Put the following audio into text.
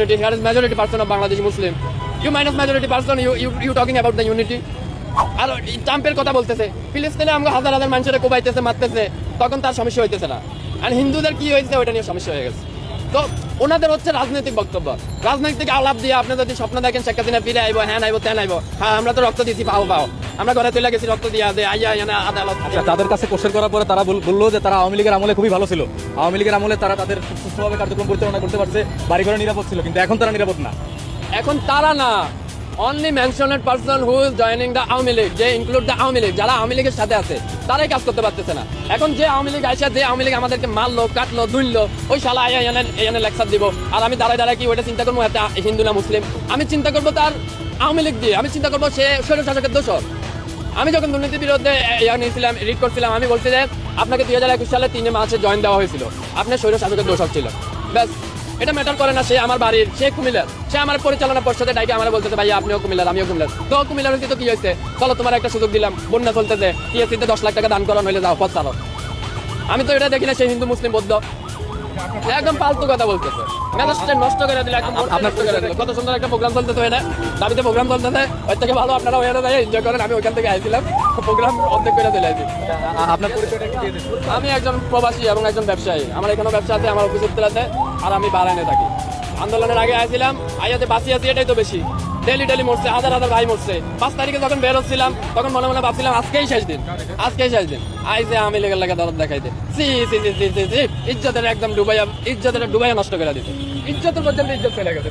unity. Here is majority person of Bangladeshi Muslim. You minus majority person, you talking about the unity. আর ট্রাম্পের কথা বলতেছে ফিলিস্তিনে আমরা হাজার হাজার মানুষের কোবাইতেছে মারতেছে, তখন তার সমস্যা হইতেছে না। আর হিন্দুদের কি হয়েছে ওইটা নিয়ে সমস্যা হয়ে গেছে। তো ওনাদের হচ্ছে রাজনৈতিক বক্তব্য, রাজনৈতিক আলাপ দিয়ে আপনি যদি স্বপ্ন দেখেন শেখ হাসিনা ফিরে আইবো, হ্যাঁ আইবো তেন আইবো, হ্যাঁ আমরা তো রক্ত দিয়েছি পাও পাও, আমরা ঘরে তুলে গেছি রক্ত দিয়ে আইয়া আদালত। তাদের কাছে কোশ্চেন করার পরে তারা বললো যে তারা আওয়ামী লীগের আমলে খুবই ভালো ছিল, আওয়ামী লীগের আমলে তারা তাদের সুষ্ঠুভাবে কার্যক্রম পরিচালনা করতে পারছে, বাড়িঘরে নিরাপদ ছিল, কিন্তু এখন তারা নিরাপদ না। এখন তারা না, only মেনশনেড person who is joining the Awami League, যে ইনক্লুড দ্য আওয়ামী লীগ, যারা আওয়ামী লীগের সাথে আছে তারাই কাজ করতে পারতেছে না। এখন যে আওয়ামী লীগ আইসা, যে আওয়ামী লীগ আমাদেরকে মারলো কাটলো দুইলো, ওই শালা আয়া এনে লেকচার দিব, আর আমি দাঁড়ায় দাঁড়ায় কি ওইটা চিন্তা করবো একটা হিন্দু না মুসলিম? আমি চিন্তা করবো তার আওয়ামী লীগ দিয়ে, আমি চিন্তা করবো সে স্বৈর শাসকের দোষর। আমি যখন দুর্নীতির বিরুদ্ধে নিয়েছিলাম, রিড করছিলাম, আমি বলছি যে আপনাকে 2021 সালে 3 মার্চে জয়েন দেওয়া হয়েছিল, আপনার স্বৈর শাসকের দোষর ছিল, ব্যাস। এটা ম্যাটার করে না সে আমার বাড়ির, সে কুমিল্লার, সে আমার পরিচালনা পর্ষদে ডাইকে আমার বলতেছে ভাই আপনিও কুমিল্লার আমিও কুমিল্লার। তো কুমিল্লার হয়েছে তো কি হয়েছে, চলো তোমার একটা সুযোগ দিলাম, বন্যা চলতেছে, টিএসসিতে 10 লাখ টাকা দান করা হইলে যাও পথ চালো। আমি তো এটা দেখি না সে হিন্দু মুসলিম বৌদ্ধ, একদম ফালতু কথা বলতেছে, মেজাজটা নষ্ট করে দিলে, একদম নষ্ট করে দিলে। কত সুন্দর একটা প্রোগ্রাম চলতেছে, হয় না দাবিতে প্রোগ্রাম চলতেছে, ওই থেকে ভালো আপনারা ওখানে যাই এনজয় করেন। আমি ওইখান থেকে আইছিলাম, প্রোগ্রাম অর্ধেক করে চলে আসি। আপনার পরিচয়টা কি দিয়ে দিন? আমি একজন প্রবাসী এবং একজন ব্যবসায়ী, আমার এখানে ব্যবসা আছে, আমার অফিস আছে, আর আমি বারাইনে থাকি। আন্দোলনের আগে আইছিলাম, আইয়াতে বাঁচি আছি, এটাই তো বেশি। ডেলি মরছে, হাজার হাজার ভাই মরছে। 5 তারিখে যখন বের হচ্ছিলাম তখন মনে মনে ভাবছিলাম আজকেই শেষ দিন, আজকেই শেষ দিন। আইসে আমি লেগে লেগে দরদ দেখাইতে ইজ্জতের একদম ডুবাইয়া নষ্ট করে দিতে, ইজ্জতের পর্যন্ত ইজ্জত চলে গেছে।